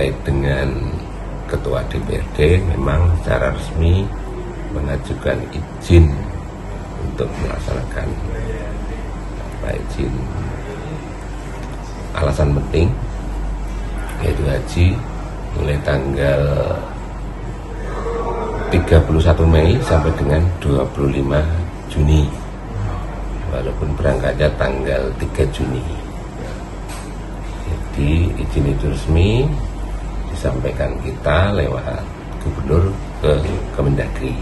terkait dengan Ketua DPRD memang secara resmi mengajukan izin untuk melaksanakan izin alasan penting, yaitu haji mulai tanggal 31 Mei sampai dengan 25 Juni, walaupun berangkatnya tanggal 3 Juni. Jadi izin itu resmi disampaikan kita lewat gubernur ke Kemendagri.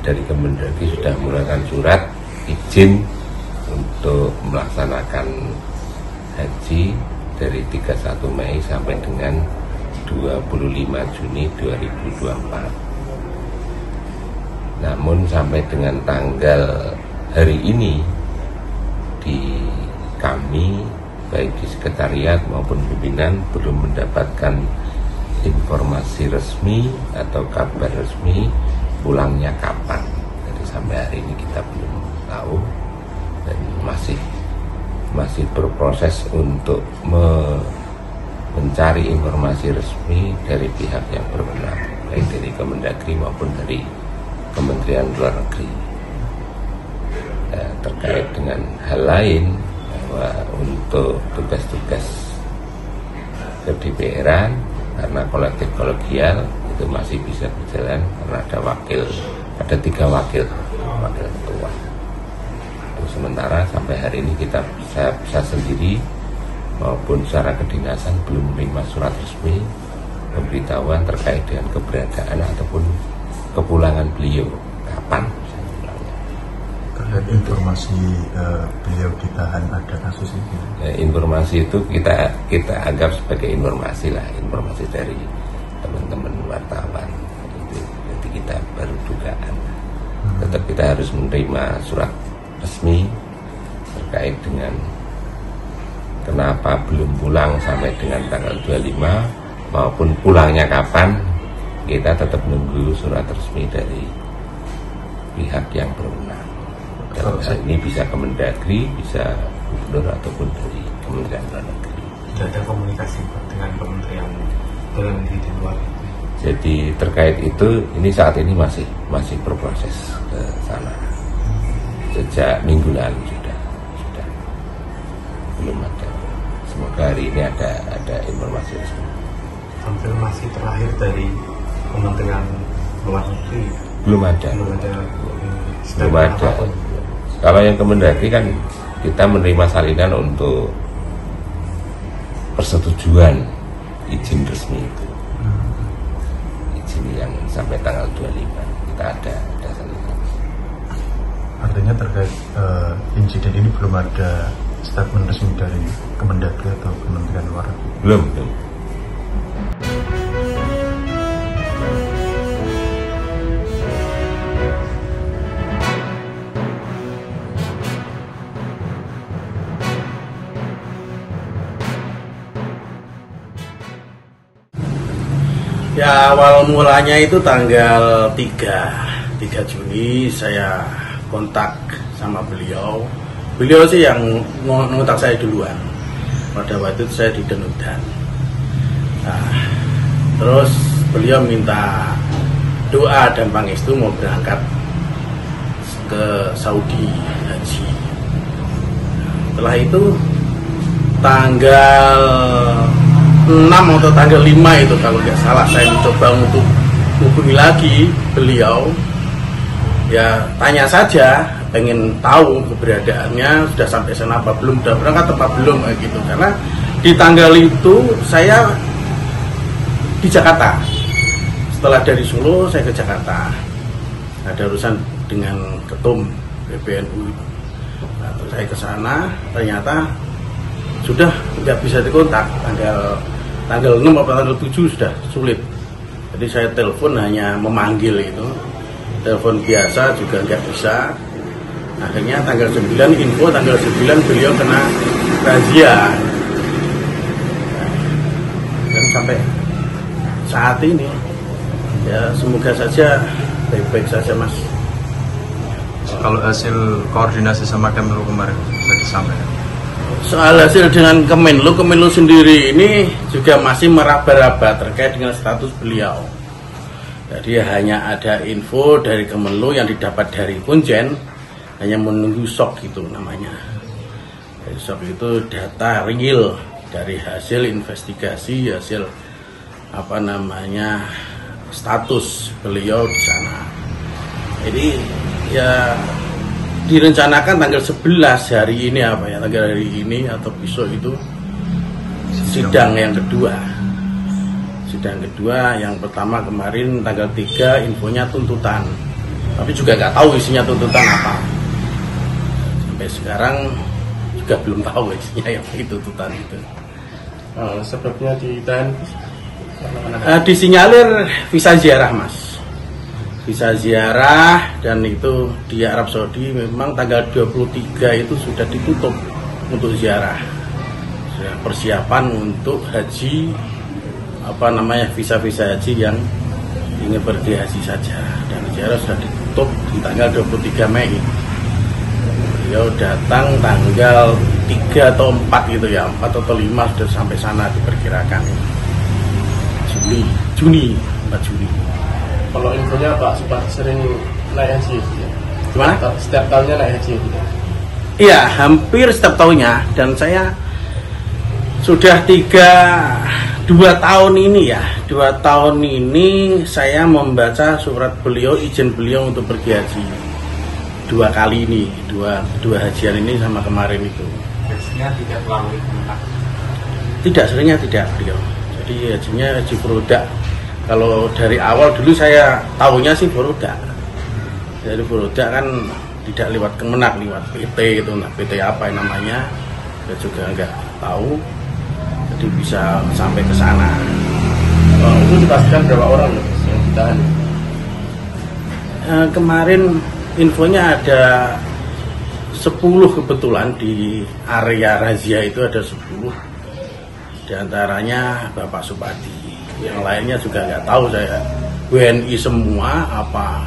Dari Kemendagri sudah mengeluarkan surat izin untuk melaksanakan haji dari 31 Mei sampai dengan 25 Juni 2024. Namun sampai dengan tanggal hari ini di kami baik di sekretariat maupun pimpinan belum mendapatkan informasi resmi atau kabar resmi pulangnya kapan. Jadi sampai hari ini kita belum tahu dan masih berproses untuk mencari informasi resmi dari pihak yang berwenang, baik dari Kemendagri maupun dari Kementerian Luar Negeri. Terkait dengan hal lain, bahwa untuk tugas-tugas ke DPR-an karena kolektif kolegial itu masih bisa berjalan karena ada 3 wakil ketua. Sementara sampai hari ini kita bisa sendiri maupun secara kedinasan belum menerima surat resmi pemberitahuan terkait dengan keberadaan ataupun kepulangan beliau kapan pulangnya. Terkait informasi beliau ditahan ada kasus ini. Informasi itu kita anggap sebagai informasi dari teman-teman wartawan. Jadi kita baru dugaan. Tetap kita harus menerima surat resmi terkait dengan kenapa belum pulang sampai dengan tanggal 25 maupun pulangnya kapan. Kita tetap menunggu surat resmi dari pihak yang berwenang. Dalam hal ini bisa Kemendagri, bisa gubernur ataupun dari Kementerian Luar Negeri. Tidak ada komunikasi dengan Kementerian Luar Negeri di luar itu. Jadi terkait itu ini saat ini masih berproses ke sana. Sejak minggu lalu sudah belum ada. Semoga hari ini ada informasi resmi. Konfirmasi terakhir dari Kementerian Luar Negeri belum ada. Kalau yang Kemendagri kan kita menerima salinan untuk persetujuan izin resmi itu. Izin yang sampai tanggal 25 kita ada salinan. Artinya terkait insiden ini belum ada statement resmi dari Kemendagri atau Kementerian Luar Negeri? Belum. Ya, awal mulanya itu tanggal 3 Juni saya kontak sama beliau. Beliau sih yang ngontak saya duluan. Pada waktu itu saya di Denudan. Nah, terus beliau minta doa dan pangestu mau berangkat ke Saudi haji. Setelah itu tanggal 6 atau tanggal 5 itu kalau nggak salah saya mencoba untuk hubungi lagi beliau, ya tanya saja, pengen tahu keberadaannya sudah sampai sana apa belum, sudah berangkat apa belum gitu. Karena di tanggal itu saya di Jakarta, setelah dari Solo saya ke Jakarta, ada urusan dengan ketum PBNU. Nah, terus saya ke sana, ternyata sudah nggak bisa dikontak, tanggal 6 atau tanggal 7 sudah sulit. Jadi saya telepon hanya memanggil itu, telepon biasa juga nggak bisa. Akhirnya tanggal 9 info, tanggal 9 beliau kena razia. Dan sampai saat ini ya semoga saja baik-baik saja, Mas. Kalau hasil koordinasi sama Kemlu kemarin sudah disampaikan? soal hasil dengan Kemenlu sendiri ini juga masih meraba-raba terkait dengan status beliau. Jadi hanya ada info dari Kemenlu yang didapat dari Konjen, hanya menunggu SOK itu namanya. Dari SOK itu data real dari hasil investigasi, hasil status beliau di sana. Jadi ya direncanakan tanggal 11 hari ini tanggal hari ini atau besok itu sidang yang kedua. Sidang kedua yang pertama kemarin tanggal 3 infonya tuntutan. Tapi juga nggak tahu isinya tuntutan apa. Sampai sekarang juga belum tahu isinya yang itu tuntutan itu. Sebabnya ditahan disinyalir visa ziarah, Mas. Visa ziarah, dan itu di Arab Saudi memang tanggal 23 itu sudah ditutup untuk ziarah. Sudah persiapan untuk haji, visa-visa haji yang ingin pergi haji saja. Dan ziarah sudah ditutup di tanggal 23 Mei. Beliau datang tanggal 3 atau 4 gitu ya, 4 atau 5 sudah sampai sana diperkirakan. Juni. Kalau infonya Pak sempat sering naik haji ya? Gimana? Setiap tahunnya naik haji ya? Iya, hampir setiap tahunnya. Dan saya sudah 2 tahun ini ya, 2 tahun ini saya membaca surat beliau, izin beliau untuk pergi haji 2 kali ini, dua hajian ini sama kemarin itu. Hajinya tidak melalui kontak? Tidak, seringnya tidak beliau. Jadi hajinya haji Furoda. Kalau dari awal dulu saya tahunya sih Furoda. Dari Furoda kan tidak lewat Kemenak, lewat PT itu, PT apa namanya, saya juga nggak tahu. Jadi bisa sampai ke sana. Itu dipastikan berapa orang yang ditahan? Kemarin infonya ada 10 kebetulan di area razia itu ada 10. Di antaranya Bapak Supadi. Yang lainnya juga nggak tahu saya. WNI semua apa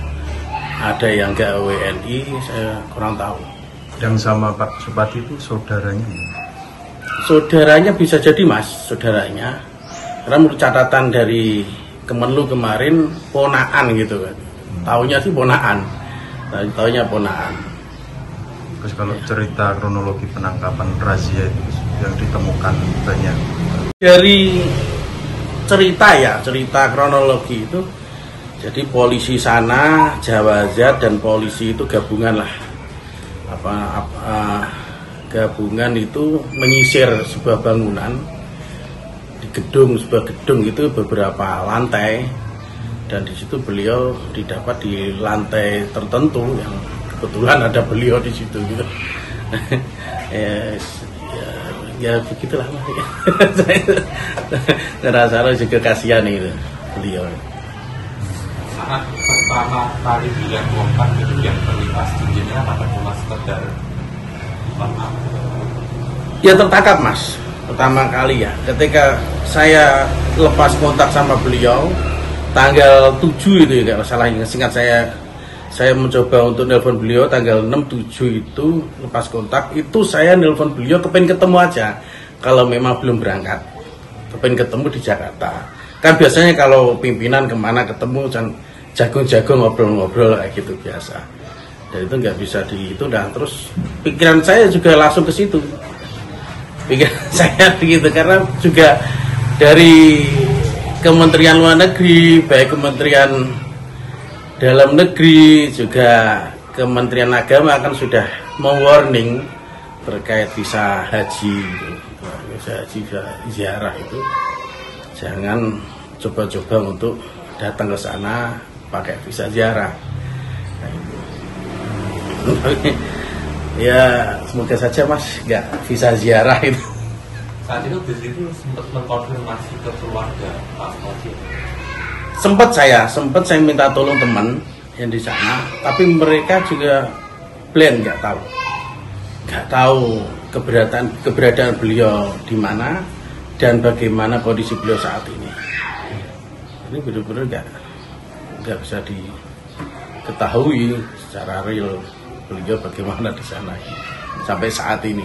ada yang nggak WNI saya kurang tahu. Yang sama Pak Supadi itu saudaranya? Saudaranya bisa jadi, Mas, saudaranya. Karena menurut catatan dari Kemenlu kemarin ponaan gitu kan. Taunya sih ponaan. Taunya ponaan. Terus kalau cerita kronologi penangkapan razia itu yang ditemukan banyak. Dari cerita kronologi itu, jadi polisi sana, Jawazat dan polisi itu gabungan lah. Gabungan itu menyisir sebuah bangunan di sebuah gedung itu beberapa lantai, dan di situ beliau didapat di lantai tertentu yang kebetulan ada beliau di situ gitu. Ya begitulah Mas. Saya rasa juga kasihan itu beliau. Saat pertama kali bilang kontak itu yang terlintas cincinnya apa cuma sekedar ya tertangkap, Mas, pertama kali ya ketika saya lepas kontak sama beliau tanggal 7 itu ya, kalau salah singkat saya mencoba untuk nelpon beliau tanggal 6-7 itu lepas kontak itu saya nelpon beliau kepengen ketemu aja kalau memang belum berangkat, kepengen ketemu di Jakarta. Kan biasanya kalau pimpinan kemana ketemu jagung-jagung ngobrol-ngobrol kayak gitu biasa. Dan itu nggak bisa itu, dan terus pikiran saya juga langsung ke situ. Pikiran saya begitu karena juga dari Kementerian Luar Negeri, baik Kementerian Dalam Negeri juga Kementerian Agama kan sudah mewarning terkait visa haji, visa ziarah itu jangan coba-coba untuk datang ke sana pakai visa ziarah. Ya semoga saja, Mas, nggak visa ziarah itu. Saat itu di situ sempat mengkonfirmasi ke keluarga Pak Moji. Sempat saya minta tolong teman yang di sana, tapi mereka juga blank, nggak tahu keberadaan beliau di mana dan bagaimana kondisi beliau saat ini. Ini benar-benar nggak bisa diketahui secara real beliau bagaimana di sana sampai saat ini.